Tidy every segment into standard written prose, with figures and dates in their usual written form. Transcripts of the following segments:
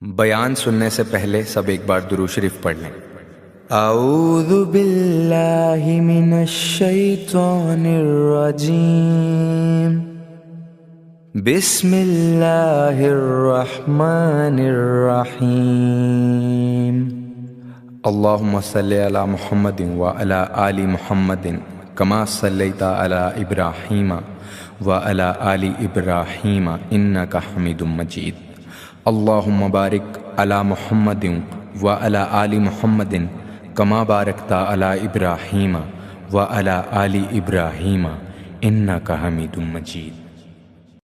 بیان سننے سے پہلے سب ایک بار درود شریف پڑھ لیں۔ اعوذ باللہ من الشیطان الرجیم، بسم اللہ الرحمن الرحیم، اللہم صلی علی محمد وعلی آل محمد کما صلیت علی ابراہیم وعلی آل ابراہیم انک حمید مجید، اللہم بارک علی محمد وعلی آل محمد کما بارکت علی ابراہیم وعلی آل ابراہیم انک حمید مجید۔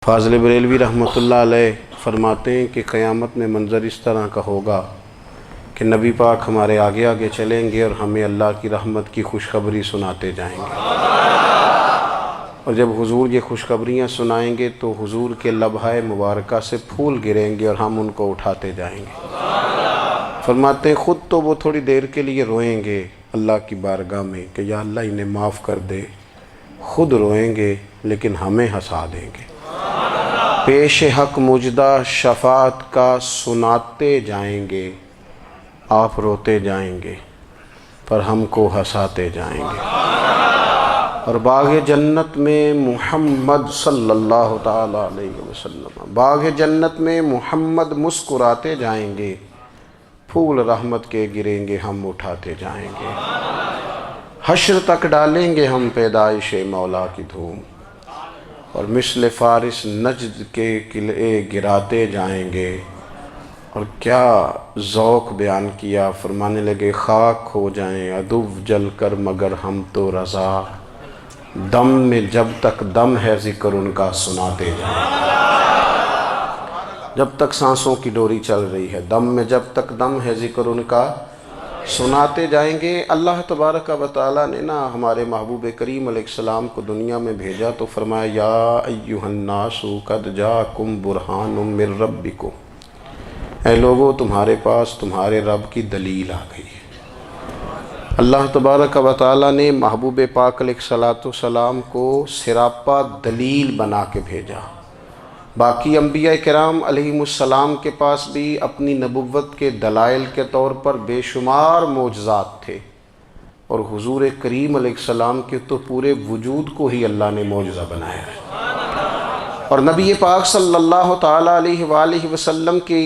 فاضل بریلوی رحمۃ اللہ علیہ فرماتے ہیں کہ قیامت میں منظر اس طرح کا ہوگا کہ نبی پاک ہمارے آگے آگے چلیں گے اور ہمیں اللہ کی رحمت کی خوشخبری سناتے جائیں گے، اور جب حضور یہ خوشخبریاں سنائیں گے تو حضور کے لبہائے مبارکہ سے پھول گریں گے اور ہم ان کو اٹھاتے جائیں گے۔ فرماتے ہیں خود تو وہ تھوڑی دیر کے لیے روئیں گے اللہ کی بارگاہ میں کہ یا اللہ انہیں معاف کر دے، خود روئیں گے لیکن ہمیں ہنسا دیں گے۔ پیش حق مجدہ شفاعت کا سناتے جائیں گے، آپ روتے جائیں گے پر ہم کو ہنساتے جائیں گے، اور باغ جنت میں محمد صلی اللہ تعالی علیہ وسلم، باغ جنت میں محمد مسکراتے جائیں گے، پھول رحمت کے گریں گے ہم اٹھاتے جائیں گے، حشر تک ڈالیں گے ہم پیدائش مولا کی دھوم، اور مثل فارس نجد کے قلعے گراتے جائیں گے۔ اور کیا ذوق بیان کیا، فرمانے لگے خاک ہو جائیں عدو جل کر مگر ہم تو رضا، دم میں جب تک دم ہے ذکر ان کا سناتے جائیں گے۔ جب تک سانسوں کی ڈوری چل رہی ہے، دم میں جب تک دم ہے ذکر ان کا سناتے جائیں گے۔ اللہ تبارک و تعالیٰ نے نا ہمارے محبوب کریم علیہ السلام کو دنیا میں بھیجا تو فرمایا یا ایھا الناس قد جاءکم برہان من ربکم، اے لوگو تمہارے پاس تمہارے رب کی دلیل آ گئی ہے۔ اللہ تبارک و تعالیٰ نے محبوب پاک علیہ السلام کو سراپا دلیل بنا کے بھیجا۔ باقی انبیاء کرام علیہم السلام کے پاس بھی اپنی نبوت کے دلائل کے طور پر بے شمار معجزات تھے، اور حضور کریم علیہ السلام کے تو پورے وجود کو ہی اللہ نے معجزہ بنایا ہے، اور نبی پاک صلی اللہ تعالیٰ علیہ وآلہ وسلم کی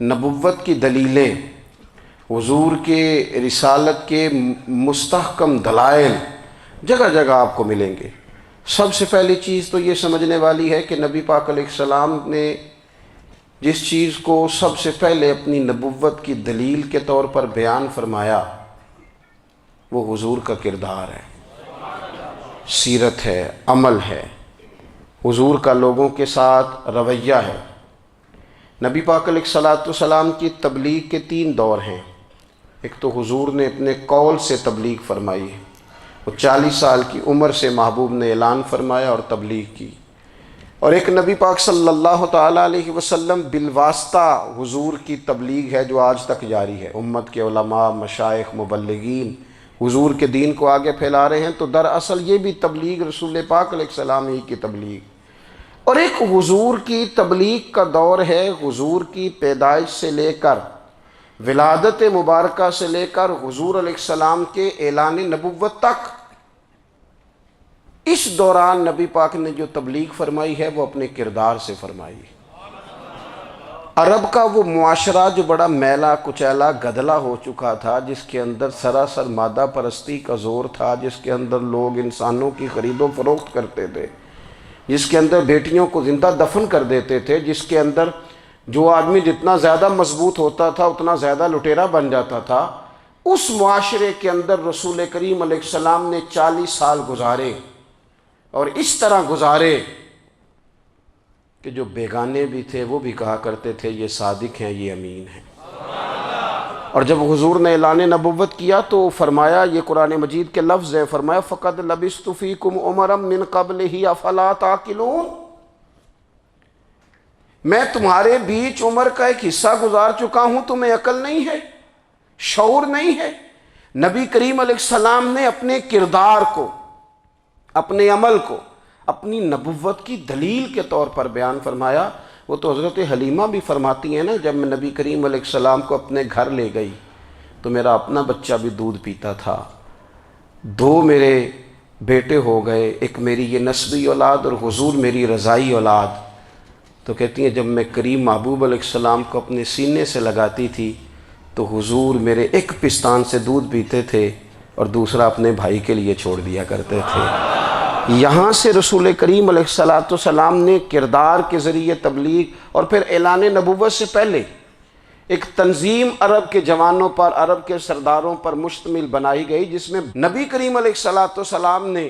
نبوت کی دلیلیں، حضور کے رسالت کے مستحکم دلائل جگہ جگہ آپ کو ملیں گے۔ سب سے پہلی چیز تو یہ سمجھنے والی ہے کہ نبی پاک علیہ السلام نے جس چیز کو سب سے پہلے اپنی نبوت کی دلیل کے طور پر بیان فرمایا وہ حضور کا کردار ہے، سیرت ہے، عمل ہے، حضور کا لوگوں کے ساتھ رویہ ہے۔ نبی پاک علیہ السلام کی تبلیغ کے 3 دور ہیں۔ ایک تو حضور نے اپنے قول سے تبلیغ فرمائی، وہ 40 سال کی عمر سے محبوب نے اعلان فرمایا اور تبلیغ کی، اور ایک نبی پاک صلی اللہ تعالیٰ علیہ وسلم بالواسطہ حضور کی تبلیغ ہے جو آج تک جاری ہے۔ امت کے علماء، مشائخ، مبلغین حضور کے دین کو آگے پھیلا رہے ہیں، تو دراصل یہ بھی تبلیغ رسول پاک علیہ السلام ہی کی تبلیغ۔ اور ایک حضور کی تبلیغ کا دور ہے، حضور کی پیدائش سے لے کر ولادت مبارکہ سے لے کر حضور علیہ السلام کے اعلان نبوت تک۔ اس دوران نبی پاک نے جو تبلیغ فرمائی ہے وہ اپنے کردار سے فرمائی۔ عرب کا وہ معاشرہ جو بڑا میلا کچیلا گدلا ہو چکا تھا، جس کے اندر سراسر مادہ پرستی کا زور تھا، جس کے اندر لوگ انسانوں کی خرید و فروخت کرتے تھے، جس کے اندر بیٹیوں کو زندہ دفن کر دیتے تھے، جس کے اندر جو آدمی جتنا زیادہ مضبوط ہوتا تھا اتنا زیادہ لٹیرا بن جاتا تھا، اس معاشرے کے اندر رسول کریم علیہ السلام نے 40 سال گزارے، اور اس طرح گزارے کہ جو بیگانے بھی تھے وہ بھی کہا کرتے تھے یہ صادق ہیں، یہ امین ہیں۔ اور جب حضور نے اعلان نبوت کیا تو فرمایا، یہ قرآن مجید کے لفظ ہے، فرمایا فَقَدْ لَبِثْتُ فِيكُمْ عُمَرًا مِّن قَبْلِهِ أَفَلَا تَعْقِلُونَ، میں تمہارے بیچ عمر کا ایک حصہ گزار چکا ہوں، تمہیں عقل نہیں ہے، شعور نہیں ہے۔ نبی کریم علیہ السلام نے اپنے کردار کو، اپنے عمل کو اپنی نبوت کی دلیل کے طور پر بیان فرمایا۔ وہ تو حضرت حلیمہ بھی فرماتی ہیں نا، جب میں نبی کریم علیہ السلام کو اپنے گھر لے گئی تو میرا اپنا بچہ بھی دودھ پیتا تھا، 2 میرے بیٹے ہو گئے، ایک میری یہ نسبی اولاد اور حضور میری رضائی اولاد۔ تو کہتی ہیں جب میں کریم محبوب علیہ السلام کو اپنے سینے سے لگاتی تھی تو حضور میرے ایک پستان سے دودھ پیتے تھے اور دوسرا اپنے بھائی کے لیے چھوڑ دیا کرتے تھے۔ یہاں سے رسول کریم علیہ السلام نے کردار کے ذریعے تبلیغ اور پھر اعلان نبوت سے پہلے ایک تنظیم عرب کے جوانوں پر، عرب کے سرداروں پر مشتمل بنائی گئی، جس میں نبی کریم علیہ السلام نے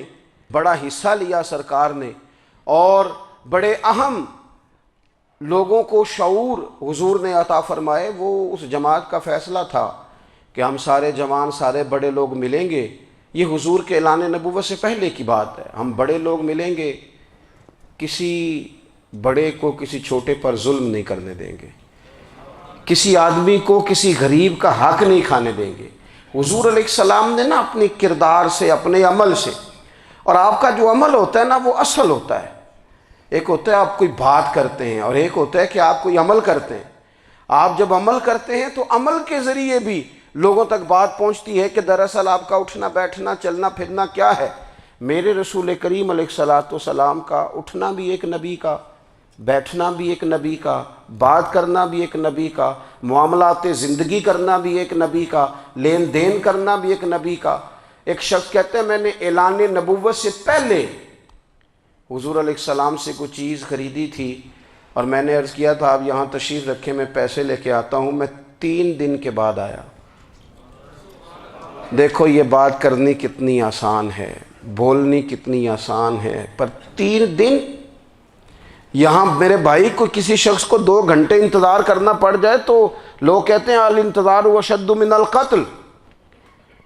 بڑا حصہ لیا سرکار نے، اور بڑے اہم لوگوں کو شعور حضور نے عطا فرمائے۔ وہ اس جماعت کا فیصلہ تھا کہ ہم سارے جوان، سارے بڑے لوگ ملیں گے، یہ حضور کے اعلان نبوت سے پہلے کی بات ہے، ہم بڑے لوگ ملیں گے، کسی بڑے کو کسی چھوٹے پر ظلم نہیں کرنے دیں گے، کسی آدمی کو کسی غریب کا حق نہیں کھانے دیں گے۔ حضور علیہ السلام نے نا اپنے کردار سے، اپنے عمل سے، اور آپ کا جو عمل ہوتا ہے نا وہ اصل ہوتا ہے، ایک ہوتا ہے آپ کوئی بات کرتے ہیں اور ایک ہوتا ہے کہ آپ کوئی عمل کرتے ہیں۔ آپ جب عمل کرتے ہیں تو عمل کے ذریعے بھی لوگوں تک بات پہنچتی ہے کہ دراصل آپ کا اٹھنا بیٹھنا چلنا پھرنا کیا ہے۔ میرے رسول کریم علیہ السلام کا اٹھنا بھی ایک نبی کا، بیٹھنا بھی ایک نبی کا، بات کرنا بھی ایک نبی کا، معاملات زندگی کرنا بھی ایک نبی کا، لین دین کرنا بھی ایک نبی کا۔ ایک شخص کہتے ہیں میں نے اعلان نبوت سے پہلے حضور علیہ السلام سے کوئی چیز خریدی تھی اور میں نے عرض کیا تھا آپ یہاں تشریف رکھیں، میں پیسے لے کے آتا ہوں، میں 3 دن کے بعد آیا۔ دیکھو یہ بات کرنی کتنی آسان ہے، بولنی کتنی آسان ہے، پر 3 دن یہاں میرے بھائی کو کسی شخص کو 2 گھنٹے انتظار کرنا پڑ جائے تو لوگ کہتے ہیں الانتظار اشد من القتل،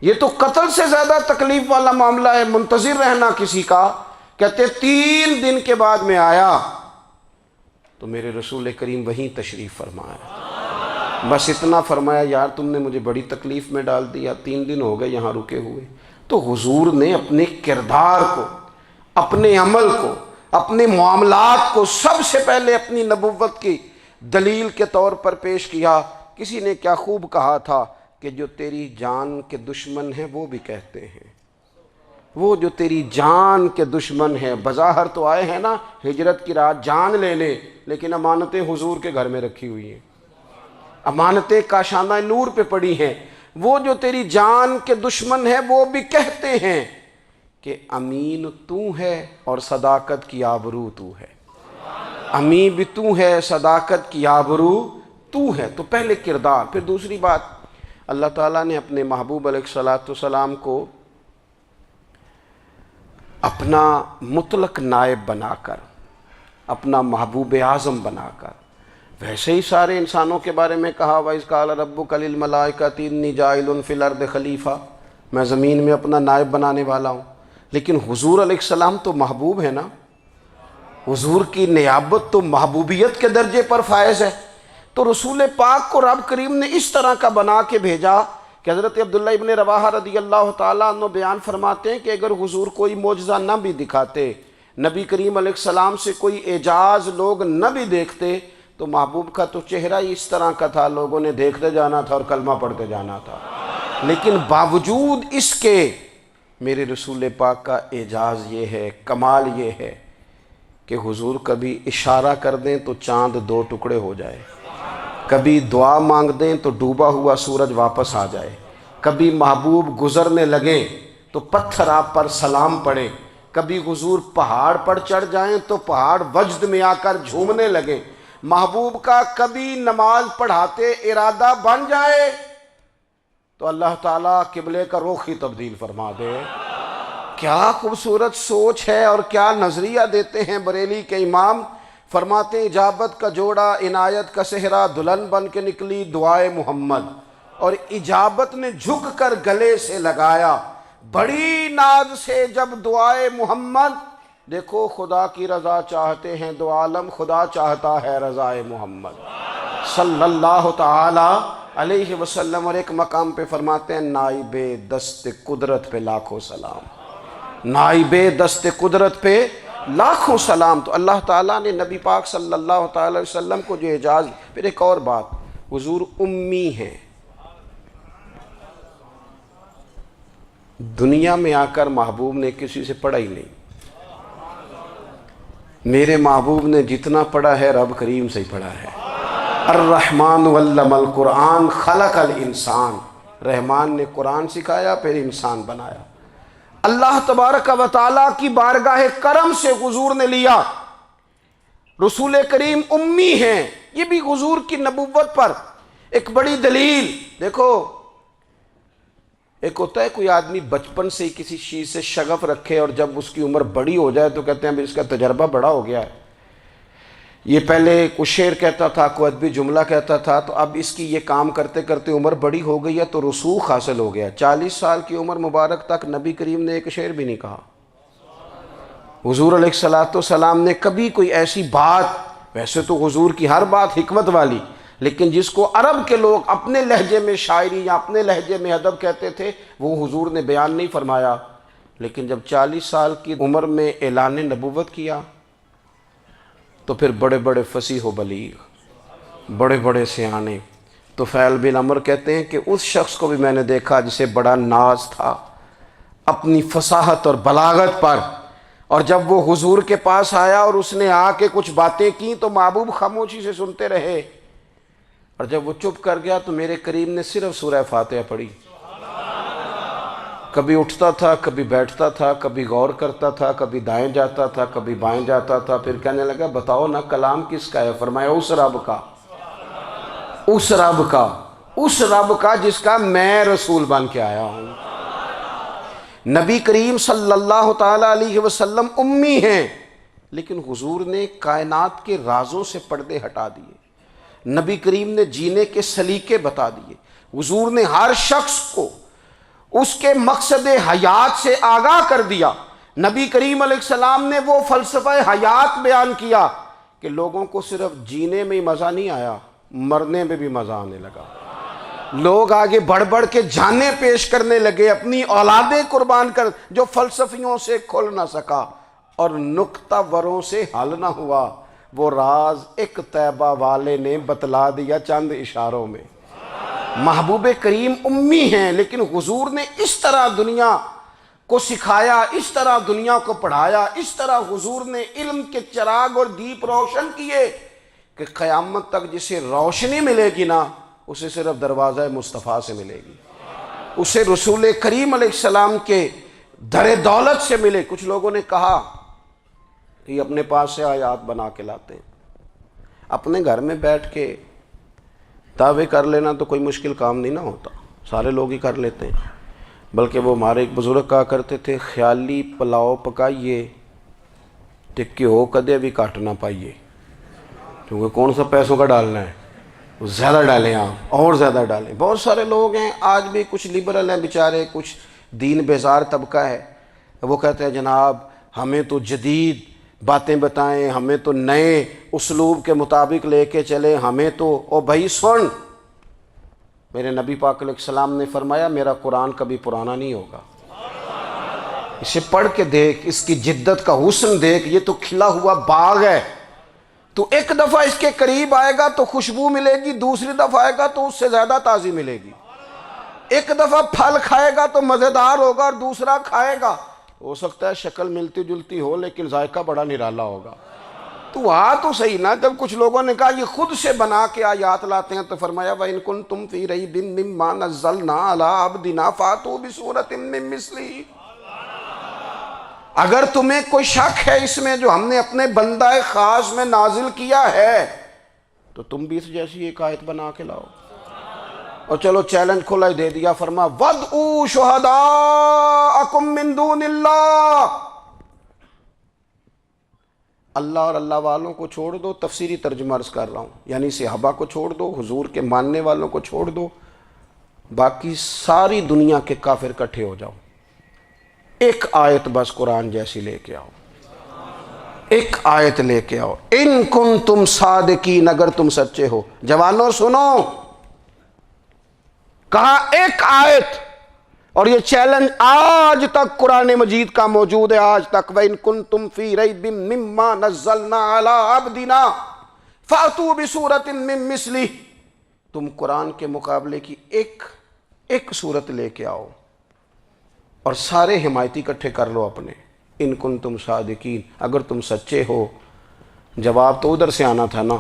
یہ تو قتل سے زیادہ تکلیف والا معاملہ ہے منتظر رہنا کسی کا۔ کہتے 3 دن کے بعد میں آیا تو میرے رسول کریم وہیں تشریف فرمایا، بس اتنا فرمایا یار تم نے مجھے بڑی تکلیف میں ڈال دیا، 3 دن ہو گئے یہاں رکے ہوئے۔ تو حضور نے اپنے کردار کو، اپنے عمل کو، اپنے معاملات کو سب سے پہلے اپنی نبوت کی دلیل کے طور پر پیش کیا۔ کسی نے کیا خوب کہا تھا کہ جو تیری جان کے دشمن ہیں وہ بھی کہتے ہیں، وہ جو تیری جان کے دشمن ہیں، بظاہر تو آئے ہیں نا ہجرت کی رات جان لینے، لیکن امانتیں حضور کے گھر میں رکھی ہوئی ہیں، امانتیں کاشانہ نور پہ پڑی ہیں۔ وہ جو تیری جان کے دشمن ہیں وہ بھی کہتے ہیں کہ امین تو ہے اور صداقت کی آبرو تو ہے، امین بھی تو ہے، صداقت کی آبرو تو ہے۔ تو پہلے کردار، پھر دوسری بات، اللہ تعالیٰ نے اپنے محبوب علیہ السلام کو اپنا مطلق نائب بنا کر، اپنا محبوب اعظم بنا کر، ویسے ہی سارے انسانوں کے بارے میں کہا وَإِذْ قَالَ رَبُّكَ لِلْمَلَائِكَةِ إِنِّي جَاعِلٌ فِي الْأَرْضِ خلیفہ، میں زمین میں اپنا نائب بنانے والا ہوں۔ لیکن حضور علیہ السلام تو محبوب ہے نا، حضور کی نیابت تو محبوبیت کے درجے پر فائز ہے۔ تو رسول پاک کو رب کریم نے اس طرح کا بنا کے بھیجا کہ حضرت عبداللہ ابن رواحہ رضی اللہ تعالیٰ عنہ بیان فرماتے ہیں کہ اگر حضور کوئی معجزہ نہ بھی دکھاتے، نبی کریم علیہ السلام سے کوئی اعجاز لوگ نہ بھی دیکھتے، تو محبوب کا تو چہرہ ہی اس طرح کا تھا، لوگوں نے دیکھتے جانا تھا اور کلمہ پڑھتے جانا تھا۔ لیکن باوجود اس کے میرے رسول پاک کا اعجاز یہ ہے، کمال یہ ہے کہ حضور کبھی اشارہ کر دیں تو چاند 2 ٹکڑے ہو جائے، کبھی دعا مانگ دیں تو ڈوبا ہوا سورج واپس آ جائے، کبھی محبوب گزرنے لگیں تو پتھر آپ پر سلام پڑے، کبھی حضور پہاڑ پر چڑھ جائیں تو پہاڑ وجد میں آ کر جھومنے لگیں، محبوب کا کبھی نماز پڑھاتے ارادہ بن جائے تو اللہ تعالیٰ قبلے کا رخ ہی تبدیل فرما دے۔ کیا خوبصورت سوچ ہے اور کیا نظریہ دیتے ہیں بریلی کے امام، فرماتے ہیں اجابت کا جوڑا عنایت کا صحرا دلہن بن کے نکلی دعائے محمد، اور اجابت نے جھک کر گلے سے لگایا بڑی ناز سے جب دعائے محمد۔ دیکھو خدا کی رضا چاہتے ہیں دو عالم، خدا چاہتا ہے رضائے محمد صلی اللہ تعالی علیہ وسلم۔ اور ایک مقام پہ فرماتے ہیں نائب دست قدرت پہ لاکھوں سلام، نائب دست قدرت پہ لاکھوں سلام۔ تو اللہ تعالیٰ نے نبی پاک صلی اللہ تعالی علیہ وسلم کو جو اعزاز۔ پھر ایک اور بات، حضور امی ہیں۔ دنیا میں آ کر محبوب نے کسی سے پڑھا ہی نہیں۔ میرے محبوب نے جتنا پڑھا ہے رب کریم سے ہی پڑھا ہے۔ الرحمن علم القرآن خلق الانسان، رحمان نے قرآن سکھایا پھر انسان بنایا۔ اللہ تبارک و تعالیٰ کی بارگاہ کرم سے حضور نے لیا۔ رسول کریم امی ہیں، یہ بھی حضور کی نبوت پر ایک بڑی دلیل۔ دیکھو، ایک ہوتا ہے کوئی آدمی بچپن سے ہی کسی چیز سے شغف رکھے اور جب اس کی عمر بڑی ہو جائے تو کہتے ہیں اس کا تجربہ بڑا ہو گیا ہے، یہ پہلے کچھ شعر کہتا تھا، کوئی ادبی جملہ کہتا تھا، تو اب اس کی یہ کام کرتے کرتے عمر بڑی ہو گئی ہے تو رسوخ حاصل ہو گیا۔ 40 سال کی عمر مبارک تک نبی کریم نے ایک شعر بھی نہیں کہا۔ حضور علیہ السلام نے کبھی کوئی ایسی بات، ویسے تو حضور کی ہر بات حکمت والی، لیکن جس کو عرب کے لوگ اپنے لہجے میں شاعری یا اپنے لہجے میں ادب کہتے تھے، وہ حضور نے بیان نہیں فرمایا۔ لیکن جب 40 سال کی عمر میں اعلان نبوت کیا تو پھر بڑے بڑے فصیح و بلیغ، بڑے بڑے سیانے طفیل بن عمر کہتے ہیں کہ اس شخص کو بھی میں نے دیکھا جسے بڑا ناز تھا اپنی فصاحت اور بلاغت پر، اور جب وہ حضور کے پاس آیا اور اس نے آ کے کچھ باتیں کی تو محبوب خاموشی سے سنتے رہے، اور جب وہ چپ کر گیا تو میرے کریم نے صرف سورہ فاتحہ پڑھی۔ کبھی اٹھتا تھا، کبھی بیٹھتا تھا، کبھی غور کرتا تھا، کبھی دائیں جاتا تھا، کبھی بائیں جاتا تھا، پھر کہنے لگا بتاؤ نا کلام کس کا ہے؟ فرمایا اس رب کا، اس رب کا، اس رب کا جس کا میں رسول بن کے آیا ہوں۔ نبی کریم صلی اللہ تعالی علیہ وسلم امی ہیں، لیکن حضور نے کائنات کے رازوں سے پردے ہٹا دیے۔ نبی کریم نے جینے کے سلیقے بتا دیے۔ حضور نے ہر شخص کو اس کے مقصد حیات سے آگاہ کر دیا۔ نبی کریم علیہ السلام نے وہ فلسفہ حیات بیان کیا کہ لوگوں کو صرف جینے میں ہی مزہ نہیں آیا، مرنے میں بھی مزہ آنے لگا۔ لوگ آگے بڑھ بڑھ کے جانیں پیش کرنے لگے، اپنی اولادیں قربان کر، جو فلسفیوں سے کھل نہ سکا اور نکتہ وروں سے حل نہ ہوا، وہ راز ایک طیبہ والے نے بتلا دیا چند اشاروں میں۔ محبوب کریم امی ہیں، لیکن حضور نے اس طرح دنیا کو سکھایا، اس طرح دنیا کو پڑھایا، اس طرح حضور نے علم کے چراغ اور دیپ روشن کیے کہ قیامت تک جسے روشنی ملے گی نا، اسے صرف دروازہ مصطفیٰ سے ملے گی، اسے رسول کریم علیہ السلام کے در دولت سے ملے۔ کچھ لوگوں نے کہا کہ اپنے پاس سے آیات بنا کے لاتے ہیں، اپنے گھر میں بیٹھ کے دعوے کر لینا تو کوئی مشکل کام نہیں نہ ہوتا، سارے لوگ ہی کر لیتے ہیں۔ بلکہ وہ ہمارے ایک بزرگ کہا کرتے تھے، خیالی پلاؤ پکائیے تے گھیو کدے بھی کٹ نہ پائیے، کیونکہ کون سا پیسوں کا ڈالنا ہے، زیادہ ڈالیں آپ اور زیادہ ڈالیں۔ بہت سارے لوگ ہیں آج بھی، کچھ لبرل ہیں بیچارے، کچھ دین بیزار طبقہ ہے، وہ کہتے ہیں جناب ہمیں تو جدید باتیں بتائیں، ہمیں تو نئے اسلوب کے مطابق لے کے چلیں، ہمیں تو او بھائی سن، میرے نبی پاک علیہ السلام نے فرمایا میرا قرآن کبھی پرانا نہیں ہوگا، اسے پڑھ کے دیکھ، اس کی جدت کا حسن دیکھ، یہ تو کھلا ہوا باغ ہے، تو ایک دفعہ اس کے قریب آئے گا تو خوشبو ملے گی، دوسری دفعہ آئے گا تو اس سے زیادہ تازی ملے گی، ایک دفعہ پھل کھائے گا تو مزیدار ہوگا اور دوسرا کھائے گا، ہو سکتا ہے شکل ملتی جلتی ہو لیکن ذائقہ بڑا نرالا ہوگا۔ تو تو صحیح نا، جب کچھ لوگوں نے کہا یہ خود سے بنا کے آیات لاتے ہیں تو فرمایا وَإِن كُنتُمْ فِي رَيْبٍ مِّمَّا نَزَّلْنَا عَلَىٰ عَبْدِنَا فَأْتُوا بِسُورَةٍ مِّن مِّثْلِهِ، اگر تمہیں کوئی شک ہے اس میں جو ہم نے اپنے بندہ خاص میں نازل کیا ہے تو تم بھی اس جیسی ایک آیت بنا کے لاؤ۔ اور چلو چیلنج کھلا ہی دے دیا، فرما وَادْعُوا شُهَدَاءَكُم مِّن دُونِ اللَّهِ، اللہ اور اللہ والوں کو چھوڑ دو، تفسیری ترجمہ عرض کر رہا ہوں، یعنی صحابہ کو چھوڑ دو، حضور کے ماننے والوں کو چھوڑ دو، باقی ساری دنیا کے کافر کٹھے ہو جاؤ، ایک آیت بس قرآن جیسی لے کے آؤ، ایک آیت لے کے آؤ، ان کنتم صادقین، اگر تم سچے ہو۔ جوانوں سنو، کہا ایک آیت، اور یہ چیلنج آج تک قرآن مجید کا موجود ہے، آج تک۔ وَإِن كُنتُمْ فِي رَيْبٍ مِّمَّا نَزَّلْنَا عَلَىٰ عَبْدِنَا فَأْتُوا بِسُورَةٍ مِّن مِّثْلِهِ، تم قرآن کے مقابلے کی ایک صورت لے کے آؤ اور سارے حمایتی اکٹھے کر لو اپنے۔ ان کنتم صادقین، اگر تم سچے ہو۔ جواب تو ادھر سے آنا تھا نا،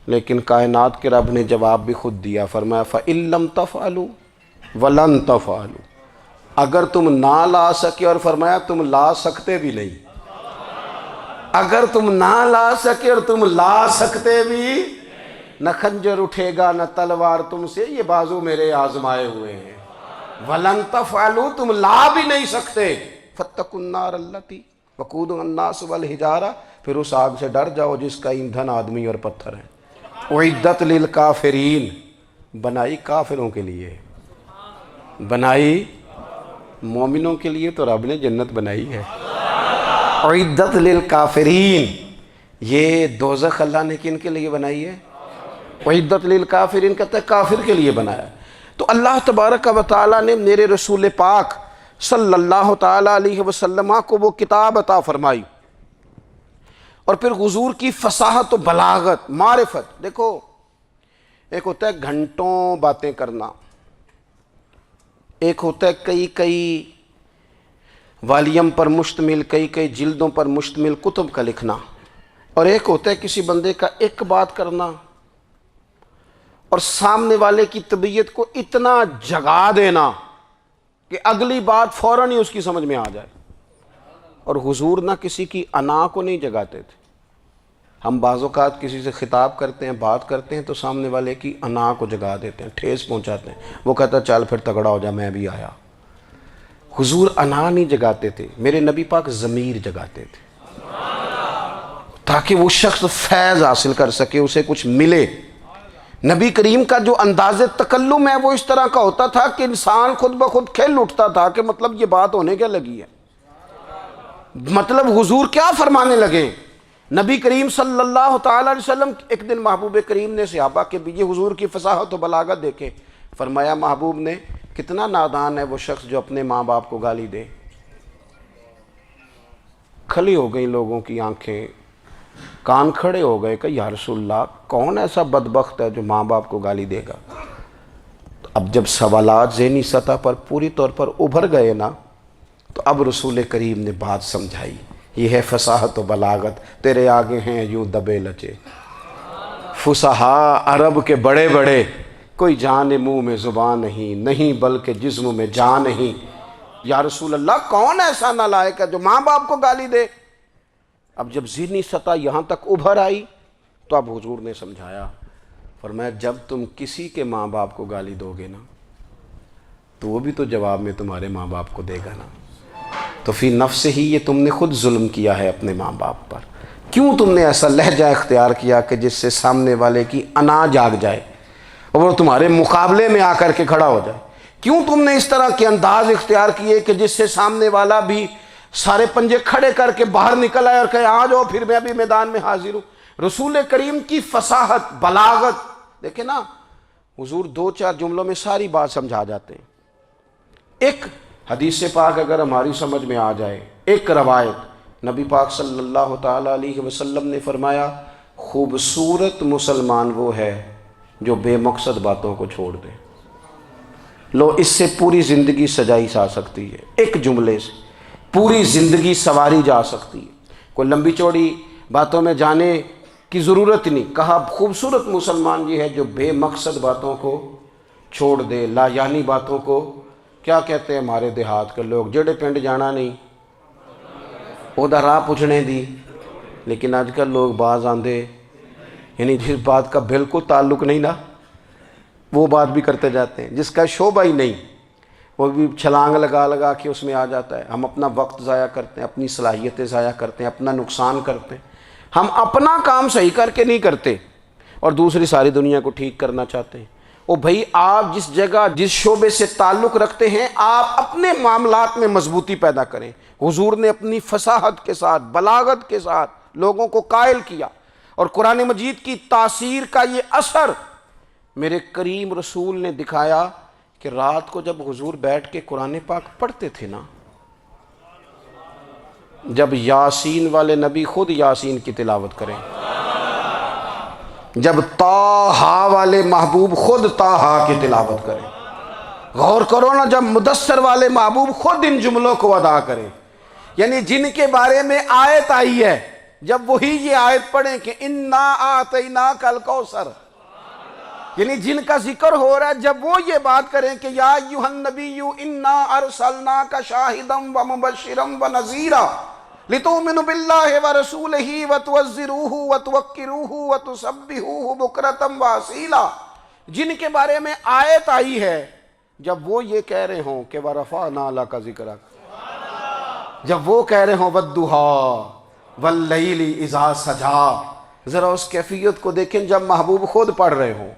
لیکن کائنات کے رب نے جواب بھی خود دیا، فرمایا فَإِن لَّمْ تَفْعَلُوا وَلَن تَفْعَلُوا، اگر تم نہ لا سکے، اور فرمایا تم لا سکتے بھی نہیں، اگر تم نہ لا سکے اور تم لا سکتے بھی، نہ خنجر اٹھے گا نہ تلوار تم سے، یہ بازو میرے آزمائے ہوئے ہیں۔ وَلَن تَفْعَلُوا، تم لا بھی نہیں سکتے۔ فَاتَّقُوا النَّارَ الَّتِي وَقُودُهَا النَّاسُ وَالْحِجَارَةُ، پھر اس آگ سے ڈر جاؤ جس کا ایندھن آدمی اور پتھر ہے۔ اُعِدَّتْ لِلْکَافِرِین، بنائی کافروں کے لیے، بنائی مومنوں کے لیے تو رب نے جنت بنائی ہے۔ اُعِدَّتْ لِلْکَافِرِین، یہ دوزخ اللہ نے کن کے لیے بنائی ہے؟ اُعِدَّتْ لِلْکَافِرِین، کہتا ہے کافر کے لیے بنایا۔ تو اللہ تبارک و تعالیٰ نے میرے رسول پاک صلی اللہ تعالیٰ علیہ وسلم کو وہ کتاب عطا فرمائی، اور پھر حضور کی فصاحت و بلاغت، معرفت۔ دیکھو، ایک ہوتا ہے گھنٹوں باتیں کرنا، ایک ہوتا ہے کئی والیم پر مشتمل، کئی جلدوں پر مشتمل کتب کا لکھنا، اور ایک ہوتا ہے کسی بندے کا ایک بات کرنا اور سامنے والے کی طبیعت کو اتنا جگا دینا کہ اگلی بات فوراً ہی اس کی سمجھ میں آ جائے۔ اور حضور نہ کسی کی انا کو نہیں جگاتے تھے۔ ہم بعض اوقات کسی سے خطاب کرتے ہیں، بات کرتے ہیں، تو سامنے والے کی انا کو جگا دیتے ہیں، ٹھیس پہنچاتے ہیں، وہ کہتا چل پھر تگڑا ہو جا، میں بھی آیا۔ حضور انا نہیں جگاتے تھے، میرے نبی پاک ضمیر جگاتے تھے، تاکہ وہ شخص فیض حاصل کر سکے، اسے کچھ ملے۔ نبی کریم کا جو انداز تکلم ہے وہ اس طرح کا ہوتا تھا کہ انسان خود بخود کھل اٹھتا تھا کہ مطلب یہ بات ہونے کیا لگی ہے، مطلب حضور کیا فرمانے لگے۔ نبی کریم صلی اللہ تعالیٰ علیہ وسلم، ایک دن محبوب کریم نے صحابہ کے بھی یہ حضور کی فصاحت و بلاغت دیکھے، فرمایا محبوب نے کتنا نادان ہے وہ شخص جو اپنے ماں باپ کو گالی دے۔ کھلی ہو گئی لوگوں کی آنکھیں، کان کھڑے ہو گئے کہ یا رسول اللہ کون ایسا بدبخت ہے جو ماں باپ کو گالی دے گا۔ اب جب سوالات ذہنی سطح پر پوری طور پر ابھر گئے نا، تو اب رسول کریم نے بات سمجھائی۔ یہ ہے فصاحت و بلاغت، تیرے آگے ہیں یوں دبے لچے فصحاء عرب کے بڑے بڑے، کوئی جان منہ میں زبان نہیں بلکہ جسم میں جان نہیں۔ یا رسول اللہ کون ایسا نالائق ہے جو ماں باپ کو گالی دے؟ اب جب ذہنی سطح یہاں تک ابھر آئی تو اب حضور نے سمجھایا، فرمایا جب تم کسی کے ماں باپ کو گالی دو گے نا تو وہ بھی تو جواب میں تمہارے ماں باپ کو دے گا نا، تو فی نفس ہی یہ تم نے خود ظلم کیا ہے اپنے ماں باپ پر۔ کیوں تم نے ایسا لہجہ اختیار کیا کہ جس سے سامنے والے کی انا جاگ جائے اور وہ تمہارے مقابلے میں آ کر کے کھڑا ہو جائے؟ کیوں تم نے اس طرح کے انداز اختیار کیے کہ جس سے سامنے والا بھی سارے پنجے کھڑے کر کے باہر نکل آئے اور کہے آ جاؤ پھر میں ابھی میدان میں حاضر ہوں؟ رسول کریم کی فصاحت، بلاغت دیکھیں نا، حضور 2-4 جملوں میں ساری بات سمجھا جاتے ہیں۔ ایک حدیث پاک اگر ہماری سمجھ میں آ جائے، ایک روایت، نبی پاک صلی اللہ تعالیٰ علیہ وسلم نے فرمایا خوبصورت مسلمان وہ ہے جو بے مقصد باتوں کو چھوڑ دے۔ لو، اس سے پوری زندگی سجائی جا سکتی ہے، ایک جملے سے پوری زندگی سواری جا سکتی ہے، کوئی لمبی چوڑی باتوں میں جانے کی ضرورت نہیں۔ کہا خوبصورت مسلمان یہ ہے جو بے مقصد باتوں کو چھوڑ دے، لا یعنی باتوں کو، کیا کہتے ہیں ہمارے دیہات کے لوگ، جڑے پنڈ جانا نہیں اودا راہ پوچھنے دی۔ لیکن آج کل لوگ باز آندے، یعنی جس بات کا بالکل تعلق نہیں نا وہ بات بھی کرتے جاتے ہیں، جس کا شعبہ ہی نہیں وہ بھی چھلانگ لگا کے اس میں آ جاتا ہے۔ ہم اپنا وقت ضائع کرتے ہیں، اپنی صلاحیتیں ضائع کرتے ہیں، اپنا نقصان کرتے ہیں۔ ہم اپنا کام صحیح کر کے نہیں کرتے اور دوسری ساری دنیا کو ٹھیک کرنا چاہتے ہیں۔ او بھائی، آپ جس جگہ جس شعبے سے تعلق رکھتے ہیں آپ اپنے معاملات میں مضبوطی پیدا کریں۔ حضور نے اپنی فصاحت کے ساتھ، بلاغت کے ساتھ لوگوں کو قائل کیا، اور قرآن مجید کی تاثیر کا یہ اثر میرے کریم رسول نے دکھایا کہ رات کو جب حضور بیٹھ کے قرآن پاک پڑھتے تھے نا، جب یاسین والے نبی خود یاسین کی تلاوت کریں، جب طٰہٰ والے محبوب خود طٰہٰ کی تلاوت کریں، غور کرو نا، جب مدثر والے محبوب خود ان جملوں کو ادا کریں، یعنی جن کے بارے میں آیت آئی ہے، جب وہی یہ آیت پڑھیں کہ اِنَّا أَعْطَيْنَاكَ الْكَوْثَرَ، یعنی جن کا ذکر ہو رہا ہے، جب وہ یہ بات کریں کہ یا ایھا النبی انا ارسلناک شاہدا ومبشرا ونذیرا لتؤمنوا باللہ ورسولہ وتعزروہ وتوقروہ وتسبحوہ بکرۃ واصیلا، جن کے بارے میں آیت آئی ہے، جب وہ یہ کہہ رہے ہوں کہ ورفعنا لک ذکرک، جب وہ کہہ رہے ہوں والضحیٰ واللیل اذا سجا، ذرا اس کیفیت کو دیکھیں جب محبوب خود پڑھ رہے ہوں،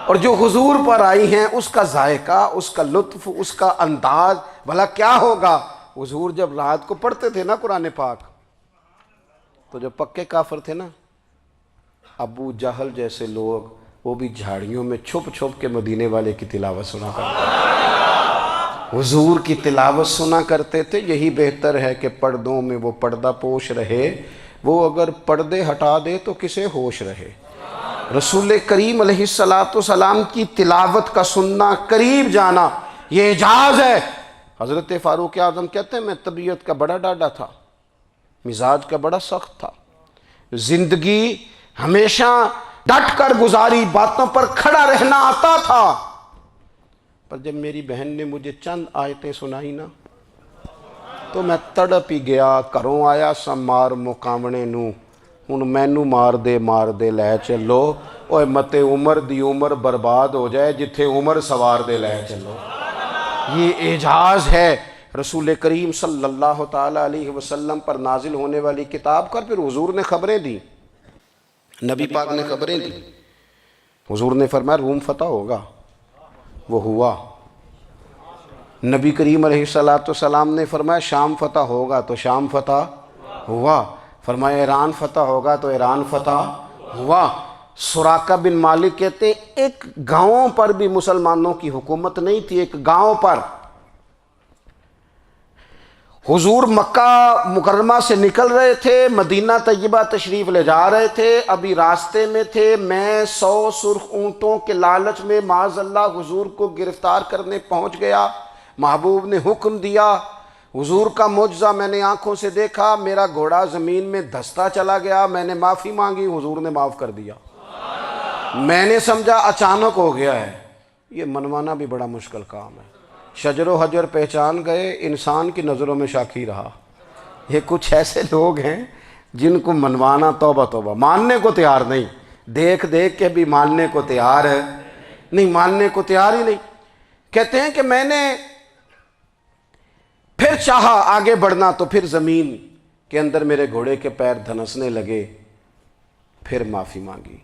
اور جو حضور پر آئی ہیں اس کا ذائقہ، اس کا لطف، اس کا انداز بھلا کیا ہوگا۔ حضور جب رات کو پڑھتے تھے نا قرآن پاک، تو جو پکے کافر تھے نا، ابو جہل جیسے لوگ، وہ بھی جھاڑیوں میں چھپ چھپ کے مدینے والے کی تلاوت سنا کرتے تھے، حضور کی تلاوت سنا کرتے تھے۔ یہی بہتر ہے کہ پردوں میں وہ پردہ پوش رہے، وہ اگر پردے ہٹا دے تو کسے ہوش رہے۔ رسول کریم علیہ السلام کی تلاوت کا سننا، قریب جانا، یہ اعجاز ہے۔ حضرت فاروق اعظم کہتے ہیں میں طبیعت کا بڑا ڈاڈا تھا، مزاج کا بڑا سخت تھا، زندگی ہمیشہ ڈٹ کر گزاری، باتوں پر کھڑا رہنا آتا تھا، پر جب میری بہن نے مجھے چند آیتیں سنائی نا تو میں تڑپ ہی گیا۔ گھروں آیا سمار مقامنے نو، ہن مینو مار دے لے چلو، اوے متے عمر دی عمر برباد ہو جائے جتھے عمر سوار دے لے چلو۔ یہ اعجاز ہے رسول کریم صلی اللہ تعالیٰ علیہ وسلم پر نازل ہونے والی کتاب کا۔ پھر حضور نے خبریں دی، نبی پاک نے خبریں دی، حضور نے فرمایا روم فتح ہوگا، وہ ہوا۔ نبی کریم علیہ السلام نے فرمایا شام فتح ہوگا، تو شام فتح ہوا۔ فرمایا ایران فتح ہوگا، تو ایران فتح ہوا۔ سراقہ بن مالک کہتے ہیں ایک گاؤں پر بھی مسلمانوں کی حکومت نہیں تھی، ایک گاؤں پر۔ حضور مکہ مکرمہ سے نکل رہے تھے، مدینہ طیبہ تشریف لے جا رہے تھے، ابھی راستے میں تھے، میں 100 سرخ اونٹوں کے لالچ میں معاذ اللہ حضور کو گرفتار کرنے پہنچ گیا۔ محبوب نے حکم دیا، حضور کا معجزہ میں نے آنکھوں سے دیکھا، میرا گھوڑا زمین میں دھستا چلا گیا، میں نے معافی مانگی، حضور نے معاف کر دیا۔ میں نے سمجھا اچانک ہو گیا ہے۔ یہ منوانا بھی بڑا مشکل کام ہے۔ شجر و حجر پہچان گئے، انسان کی نظروں میں شاکی رہا۔ یہ کچھ ایسے لوگ ہیں جن کو منوانا توبہ توبہ، ماننے کو تیار نہیں، دیکھ دیکھ کے بھی ماننے کو تیار ہے نہیں، ماننے کو تیار ہی نہیں۔ کہتے ہیں کہ میں نے پھر چاہا آگے بڑھنا، تو پھر زمین کے اندر میرے گھوڑے کے پیر دھنسنے لگے، پھر معافی مانگی۔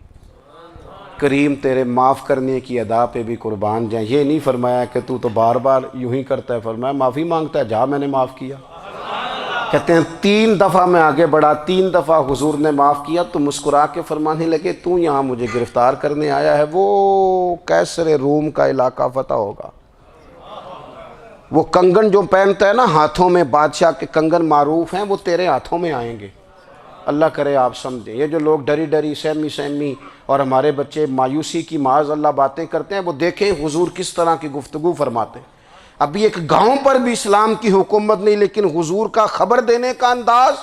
کریم تیرے معاف کرنے کی ادا پہ بھی قربان جائیں۔ یہ نہیں فرمایا کہ تو بار بار یوں ہی کرتا ہے، فرمایا معافی مانگتا ہے، جا میں نے معاف کیا۔ کہتے ہیں 3 دفعہ میں آگے بڑھا، 3 دفعہ حضور نے معاف کیا تو مسکرا کے فرمانے لگے تو یہاں مجھے گرفتار کرنے آیا ہے، وہ کیسر روم کا علاقہ فتح ہوگا۔ وہ کنگن جو پہنتا ہے نا ہاتھوں میں، بادشاہ کے کنگن معروف ہیں، وہ تیرے ہاتھوں میں آئیں گے۔ اللہ کرے آپ سمجھیں۔ یہ جو لوگ ڈری ڈری سہمی اور ہمارے بچے مایوسی کی معاذ اللہ باتیں کرتے ہیں، وہ دیکھیں حضور کس طرح کی گفتگو فرماتے ہیں۔ ابھی ایک گاؤں پر بھی اسلام کی حکومت نہیں، لیکن حضور کا خبر دینے کا انداز۔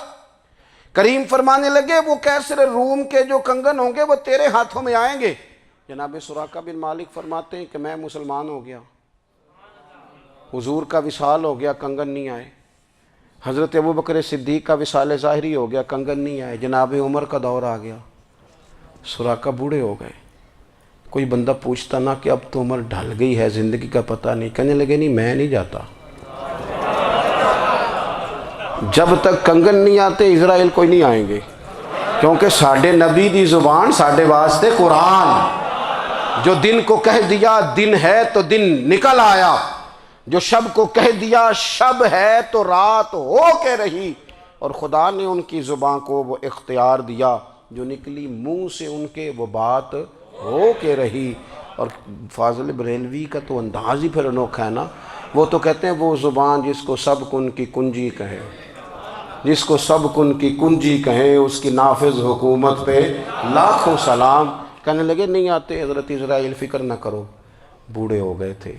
کریم فرمانے لگے وہ کیسر روم کے جو کنگن ہوں گے وہ تیرے ہاتھوں میں آئیں گے۔ جناب سراقہ بن مالک فرماتے ہیں کہ میں مسلمان ہو گیا، حضور کا وصال ہو گیا، کنگن نہیں آئے۔ حضرت ابوبکر صدیق کا وصال ظاہری ہو گیا، کنگن نہیں آئے۔ جناب عمر کا دور آ گیا، سراقہ بوڑھے ہو گئے۔ کوئی بندہ پوچھتا نا کہ اب تو عمر ڈھل گئی ہے، زندگی کا پتہ نہیں، کہنے لگے نہیں میں نہیں جاتا، جب تک کنگن نہیں آتے اسرائیل کوئی نہیں آئیں گے، کیونکہ ساڈے نبی دی زبان ساڈے واسطے قرآن۔ جو دن کو کہہ دیا دن ہے تو دن نکل آیا، جو شب کو کہہ دیا شب ہے تو رات ہو کے رہی، اور خدا نے ان کی زبان کو وہ اختیار دیا، جو نکلی منہ سے ان کے وہ بات ہو کے رہی۔ اور فاضل بریلوی کا تو انداز ہی پھر انوکھا ہے نا. وہ تو کہتے ہیں وہ زبان جس کو سب کن کی کنجی کہیں، جس کو سب کن کی کنجی کہیں، اس کی نافذ حکومت پہ لاکھوں سلام. کہنے لگے نہیں آتے حضرت اسرائیل، فکر نہ کرو. بوڑھے ہو گئے تھے،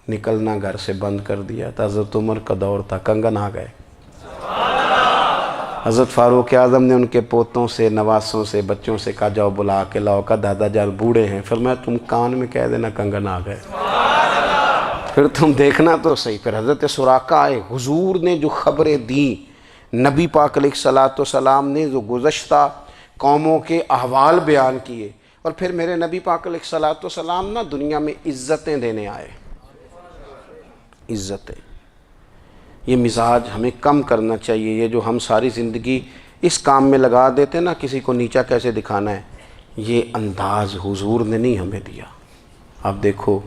نکلنا گھر سے بند کر دیا تھا. حضرت عمر کا دور تھا، کنگن آ گئے. حضرت فاروق اعظم نے ان کے پوتوں سے، نواسوں سے، بچوں سے کہا جاؤ بلا کے لاؤ. کہا دادا جان بوڑھے ہیں. فرمایا تم کان میں کہہ دینا کنگن آ گئے، پھر تم دیکھنا تو صحیح. پھر حضرت سراقہ آئے. حضور نے جو خبریں دیں، نبی پاک علیہ الصلاۃ والسلام نے جو گزشتہ قوموں کے احوال بیان کیے، اور پھر میرے نبی پاک علیہ الصلاۃ والسلام نا دنیا میں عزتیں دینے آئے. عزتیں، یہ مزاج ہمیں کم کرنا چاہیے. یہ جو ہم ساری زندگی اس کام میں لگا دیتے نا، کسی کو نیچا کیسے دکھانا ہے، یہ انداز حضور نے نہیں ہمیں دیا. آپ دیکھو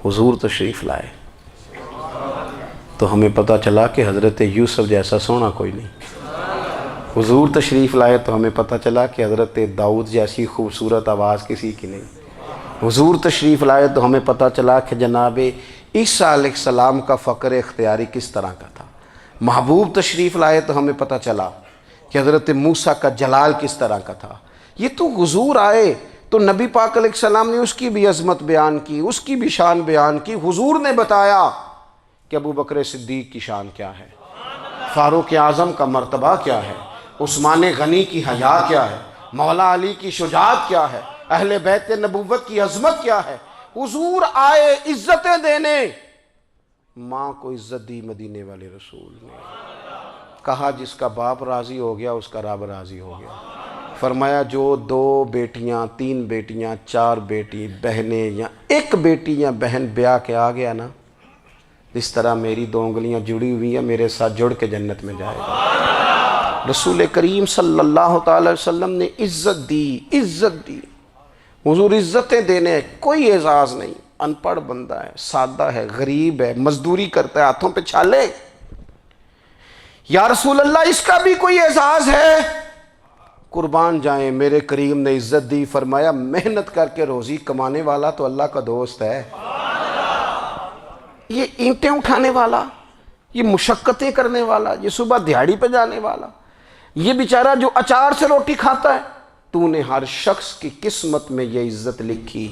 حضور تشریف لائے تو ہمیں پتہ چلا کہ حضرت یوسف جیسا سونا کوئی نہیں. حضور تشریف لائے تو ہمیں پتہ چلا کہ حضرت داؤد جیسی خوبصورت آواز کسی کی نہیں. حضور تشریف لائے تو ہمیں پتہ چلا کہ جناب عیسیٰ علیہ السلام کا فقر اختیاری کس طرح کا تھا. محبوب تشریف لائے تو ہمیں پتہ چلا کہ حضرت موسیٰ کا جلال کس طرح کا تھا. یہ تو حضور آئے تو نبی پاک علیہ السلام نے اس کی بھی عظمت بیان کی، اس کی بھی شان بیان کی. حضور نے بتایا کہ ابو بکر صدیق کی شان کیا ہے، فاروق اعظم کا مرتبہ کیا ہے، عثمان غنی کی حیا کیا ہے، مولا علی کی شجاعت کیا ہے، اہل بیت نبوت کی عظمت کیا ہے. حضور آئے عزتیں دینے. ماں کو عزت دی مدینے والے رسول نے. کہا جس کا باپ راضی ہو گیا اس کا رب راضی ہو گیا. فرمایا جو 2 بیٹیاں، 3 بیٹیاں، 4 بیٹی بہنیں یا 1 بیٹی یا بہن بیاہ کے آ گیا نا، اس طرح میری 2 انگلیاں جڑی ہوئی ہیں، میرے ساتھ جڑ کے جنت میں جائے گا. رسول کریم صلی اللہ تعالی وسلم نے عزت دی، عزت دی. حضور عزتیں دینے، کوئی اعزاز نہیں. ان پڑھ بندہ ہے، سادہ ہے، غریب ہے، مزدوری کرتا ہے، ہاتھوں پہ چھالے. یا رسول اللہ اس کا بھی کوئی اعزاز ہے؟ قربان جائیں، میرے کریم نے عزت دی. فرمایا محنت کر کے روزی کمانے والا تو اللہ کا دوست ہے. یہ اینٹیں اٹھانے والا، یہ مشقتیں کرنے والا، یہ صبح دیہڑی پہ جانے والا، یہ بیچارہ جو اچار سے روٹی کھاتا ہے، تو نے ہر شخص کی قسمت میں یہ عزت لکھی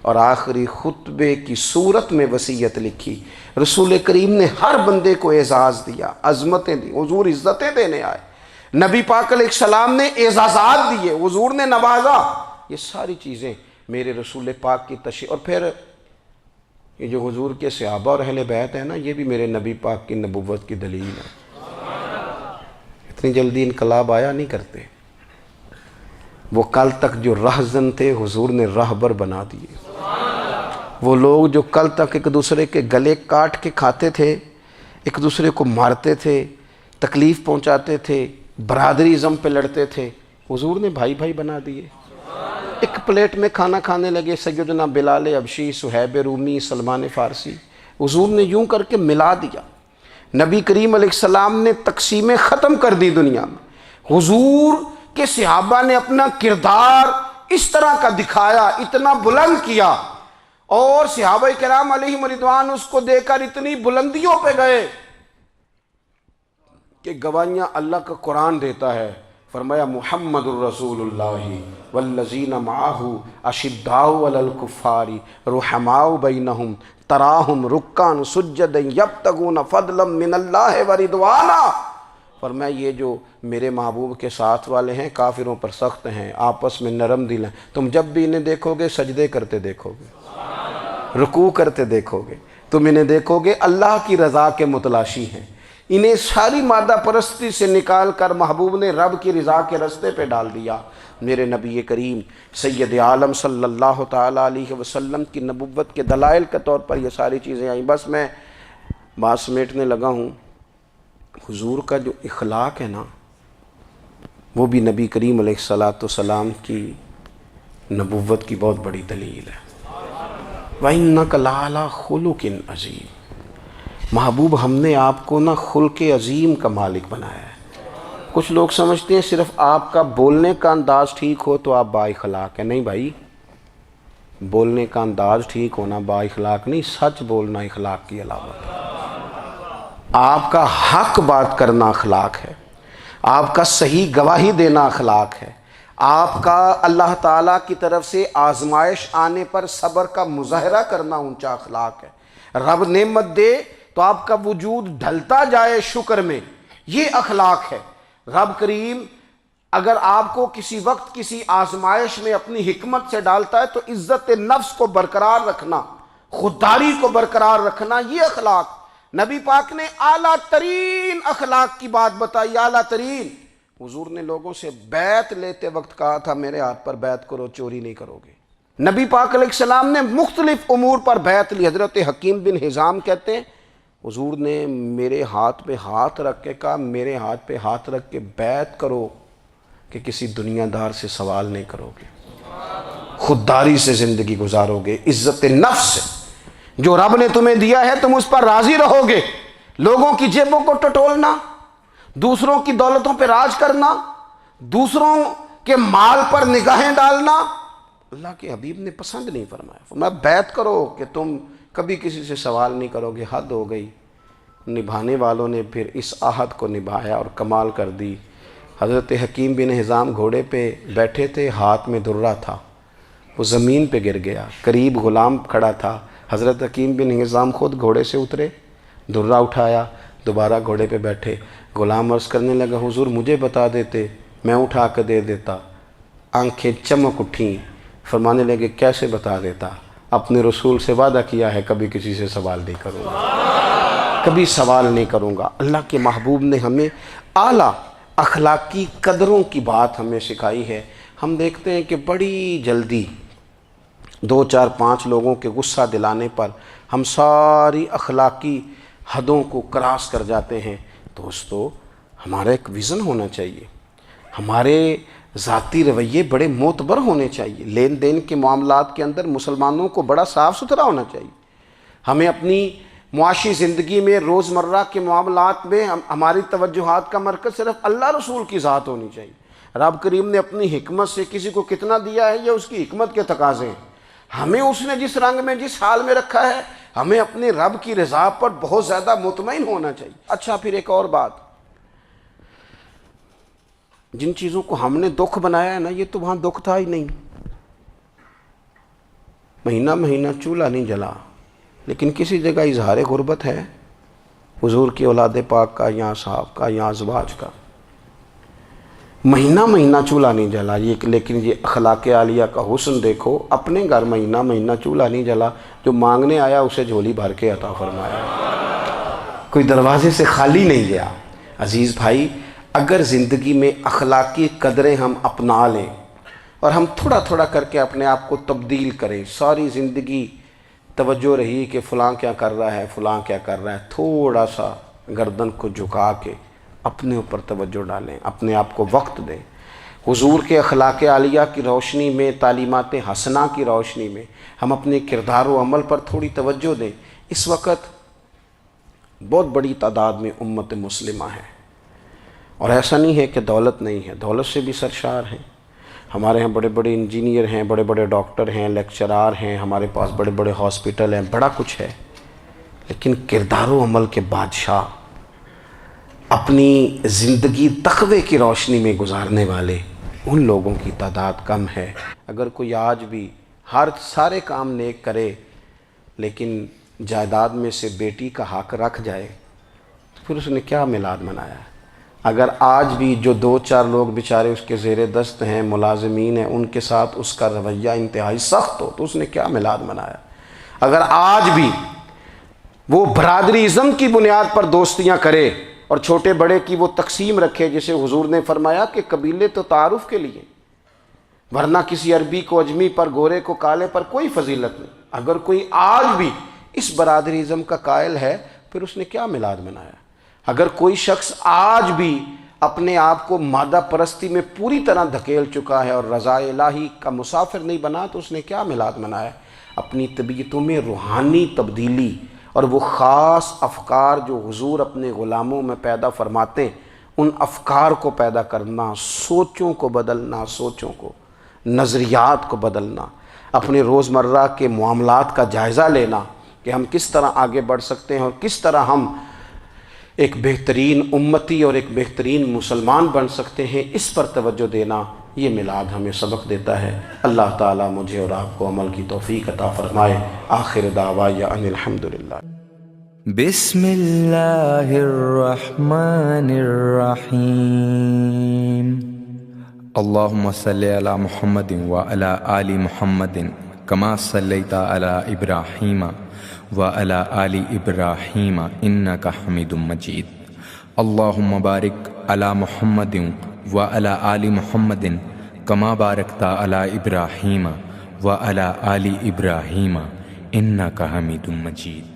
اور آخری خطبے کی صورت میں وصیت لکھی. رسول کریم نے ہر بندے کو اعزاز دیا، عظمتیں دی. حضور عزتیں دینے آئے. نبی پاک علیہ السلام نے اعزازات دیے، حضور نے نوازا. یہ ساری چیزیں میرے رسول پاک کی تشریح. اور پھر یہ جو حضور کے صحابہ اور اہل بیت ہیں نا، یہ بھی میرے نبی پاک کی نبوت کی دلیل ہے. اتنی جلدی انقلاب آیا نہیں کرتے. وہ کل تک جو رہزن تھے حضور نے راہبر بنا دیے. وہ لوگ جو کل تک ایک دوسرے کے گلے کاٹ کے کھاتے تھے، ایک دوسرے کو مارتے تھے، تکلیف پہنچاتے تھے، برادری ازم پہ لڑتے تھے، حضور نے بھائی بھائی بنا دیے. ایک پلیٹ میں کھانا کھانے لگے سیدنا بلال حبشی، صہیب رومی، سلمان فارسی. حضور نے یوں کر کے ملا دیا. نبی کریم علیہ السلام نے تقسیمیں ختم کر دی دنیا میں. حضور کے صحابہ نے اپنا کردار اس طرح کا دکھایا، اتنا بلند کیا، اور صحابہ کرام علیہم رضوان اس کو دے کر اتنی بلندیوں پہ گئے کہ گواہیاں اللہ کا قرآن دیتا ہے. فرمایا محمد الرسول اللہ والذین معہ اشداء علی الکفار رحماء بینہم تراہم رکعا سجدا یبتغون فضلا من اللہ ورضوانا. فرمایا یہ جو میرے محبوب کے ساتھ والے ہیں کافروں پر سخت ہیں، آپس میں نرم دل ہیں. تم جب بھی انہیں دیکھو گے سجدے کرتے دیکھو گے، رکوع کرتے دیکھو گے. تم انہیں دیکھو گے اللہ کی رضا کے متلاشی ہیں. انہیں ساری مادہ پرستی سے نکال کر محبوب نے رب کی رضا کے رستے پہ ڈال دیا. میرے نبی کریم سید عالم صلی اللہ تعالیٰ علیہ وسلم کی نبوت کے دلائل کے طور پر یہ ساری چیزیں آئیں. بس میں بات سمیٹنے لگا ہوں. حضور کا جو اخلاق ہے نا، وہ بھی نبی کریم علیہ الصلاۃ والسلام کی نبوت کی بہت بڑی دلیل ہے. وَإِنَّكَ لَعَلَىٰ خُلُقٍ عَظِيمٍ. محبوب ہم نے آپ کو نا خلق عظیم کا مالک بنایا ہے. کچھ لوگ سمجھتے ہیں صرف آپ کا بولنے کا انداز ٹھیک ہو تو آپ با اخلاق ہیں. نہیں بھائی، بولنے کا انداز ٹھیک ہونا با اخلاق نہیں، سچ بولنا اخلاق کی علامت ہے۔ آپ کا حق بات کرنا اخلاق ہے، آپ کا صحیح گواہی دینا اخلاق ہے، آپ کا اللہ تعالیٰ کی طرف سے آزمائش آنے پر صبر کا مظاہرہ کرنا اونچا اخلاق ہے۔ رب نعمت دے تو آپ کا وجود ڈھلتا جائے شکر میں، یہ اخلاق ہے۔ رب کریم اگر آپ کو کسی وقت کسی آزمائش میں اپنی حکمت سے ڈالتا ہے تو عزت نفس کو برقرار رکھنا، خودداری کو برقرار رکھنا، یہ اخلاق۔ نبی پاک نے اعلیٰ ترین اخلاق کی بات بتائی، اعلیٰ ترین۔ حضور نے لوگوں سے بیعت لیتے وقت کہا تھا میرے ہاتھ پر بیعت کرو، چوری نہیں کرو گے۔ نبی پاک علیہ السلام نے مختلف امور پر بیعت لی۔ حضرت حکیم بن حزام کہتے ہیں حضور نے میرے ہاتھ پہ ہاتھ رکھ کے کہا میرے ہاتھ پہ ہاتھ رکھ کے بیعت کرو کہ کسی دنیا دار سے سوال نہیں کرو گے، خودداری سے زندگی گزارو گے، عزت نفس سے، جو رب نے تمہیں دیا ہے تم اس پر راضی رہو گے۔ لوگوں کی جیبوں کو ٹٹولنا، دوسروں کی دولتوں پہ راج کرنا، دوسروں کے مال پر نگاہیں ڈالنا اللہ کے حبیب نے پسند نہیں فرمایا۔ فرمایا بیعت کرو کہ تم کبھی کسی سے سوال نہیں کرو گے۔ حد ہو گئی۔ نبھانے والوں نے پھر اس عہد کو نبھایا اور کمال کر دی۔ حضرت حکیم بن حزام گھوڑے پہ بیٹھے تھے، ہاتھ میں درہ تھا، وہ زمین پہ گر گیا، قریب غلام کھڑا تھا۔ حضرت حکیم بن حزام خود گھوڑے سے اترے، درہ اٹھایا، دوبارہ گھوڑے پہ بیٹھے۔ غلام عرض کرنے لگا حضور مجھے بتا دیتے میں اٹھا کے دے دیتا۔ آنکھیں چمک اٹھیں، فرمانے لگے کیسے بتا دیتا؟ اپنے رسول سے وعدہ کیا ہے کبھی کسی سے سوال نہیں کروں گا، کبھی سوال نہیں کروں گا۔ اللہ کے محبوب نے ہمیں اعلیٰ اخلاقی قدروں کی بات ہمیں سکھائی ہے۔ ہم دیکھتے ہیں کہ بڑی جلدی 2 4 5 لوگوں کے غصہ دلانے پر ہم ساری اخلاقی حدوں کو کراس کر جاتے ہیں۔ دوستو ہمارا ایک ویژن ہونا چاہیے، ہمارے ذاتی رویے بڑے معتبر ہونے چاہیے۔ لین دین کے معاملات کے اندر مسلمانوں کو بڑا صاف ستھرا ہونا چاہیے۔ ہمیں اپنی معاشی زندگی میں روزمرہ کے معاملات میں ہماری توجہات کا مرکز صرف اللہ رسول کی ذات ہونی چاہیے۔ رب کریم نے اپنی حکمت سے کسی کو کتنا دیا ہے یہ اس کی حکمت کے تقاضے ہیں۔ ہمیں اس نے جس رنگ میں جس حال میں رکھا ہے ہمیں اپنے رب کی رضا پر بہت زیادہ مطمئن ہونا چاہیے۔ اچھا پھر ایک اور بات، جن چیزوں کو ہم نے دکھ بنایا ہے نا یہ تو وہاں دکھ تھا ہی نہیں۔ مہینہ مہینہ چولہا نہیں جلا، لیکن کسی جگہ اظہار غربت ہے حضور کی اولاد پاک کا یا صحاب کا یا ازواج کا۔ مہینہ مہینہ چولہا نہیں جلا، لیکن یہ اخلاق عالیہ کا حسن دیکھو، اپنے گھر مہینہ مہینہ چولہا نہیں جلا، جو مانگنے آیا اسے جھولی بھر کے عطا فرمایا، کوئی دروازے سے خالی نہیں گیا۔ عزیز بھائی اگر زندگی میں اخلاقی قدریں ہم اپنا لیں اور ہم تھوڑا تھوڑا کر کے اپنے آپ کو تبدیل کریں، ساری زندگی توجہ رہی کہ فلاں کیا کر رہا ہے فلاں کیا کر رہا ہے، تھوڑا سا گردن کو جھکا کے اپنے اوپر توجہ ڈالیں، اپنے آپ کو وقت دیں، حضور کے اخلاق عالیہ کی روشنی میں، تعلیمات حسنہ کی روشنی میں ہم اپنے کردار و عمل پر تھوڑی توجہ دیں۔ اس وقت بہت بڑی تعداد میں امت مسلمہ ہے، اور ایسا نہیں ہے کہ دولت نہیں ہے، دولت سے بھی سرشار ہیں۔ ہمارے ہاں بڑے بڑے انجینئر ہیں، بڑے بڑے ڈاکٹر ہیں، لیکچرار ہیں، ہمارے پاس بڑے بڑے ہاسپٹل ہیں، بڑا کچھ ہے، لیکن کردار و عمل کے بادشاہ، اپنی زندگی تقوی کی روشنی میں گزارنے والے ان لوگوں کی تعداد کم ہے۔ اگر کوئی آج بھی سارے کام نیک کرے لیکن جائیداد میں سے بیٹی کا حق رکھ جائے تو پھر اس نے کیا میلاد منایا ہے؟ اگر آج بھی جو 2 4 لوگ بیچارے اس کے زیر دست ہیں، ملازمین ہیں، ان کے ساتھ اس کا رویہ انتہائی سخت ہو تو اس نے کیا میلاد منایا؟ اگر آج بھی وہ برادری ازم کی بنیاد پر دوستیاں کرے اور چھوٹے بڑے کی وہ تقسیم رکھے، جسے حضور نے فرمایا کہ قبیلے تو تعارف کے لیے، ورنہ کسی عربی کو اجمی پر، گورے کو کالے پر کوئی فضیلت نہیں۔ اگر کوئی آج بھی اس برادری ازم کا قائل ہے پھر اس نے کیا میلاد منایا؟ اگر کوئی شخص آج بھی اپنے آپ کو مادہ پرستی میں پوری طرح دھکیل چکا ہے اور رضا الہی کا مسافر نہیں بنا تو اس نے کیا میلاد منایا؟ اپنی طبیعتوں میں روحانی تبدیلی اور وہ خاص افکار جو حضور اپنے غلاموں میں پیدا فرماتے ہیں، ان افکار کو پیدا کرنا، سوچوں کو بدلنا، سوچوں کو، نظریات کو بدلنا۔ اپنے روزمرہ کے معاملات کا جائزہ لینا کہ ہم کس طرح آگے بڑھ سکتے ہیں اور کس طرح ہم ایک بہترین امتی اور ایک بہترین مسلمان بن سکتے ہیں، اس پر توجہ دینا، یہ میلاد ہمیں سبق دیتا ہے۔ اللہ تعالیٰ مجھے اور آپ کو عمل کی توفیق عطا فرمائے۔ آخر دعوایا ان الحمدللہ۔ بسم اللہ الرحمن الرحیم۔ اللہم صلی علی محمد وعلی آل محمد کما صلیت علی ابراہیم وعلی آل ابراہیم انک حمید مجید۔ اللہم بارک علی محمد وعلی آل محمد کما بارکت علی ابراہیم وعلی آل ابراہیم انک حمید مجید۔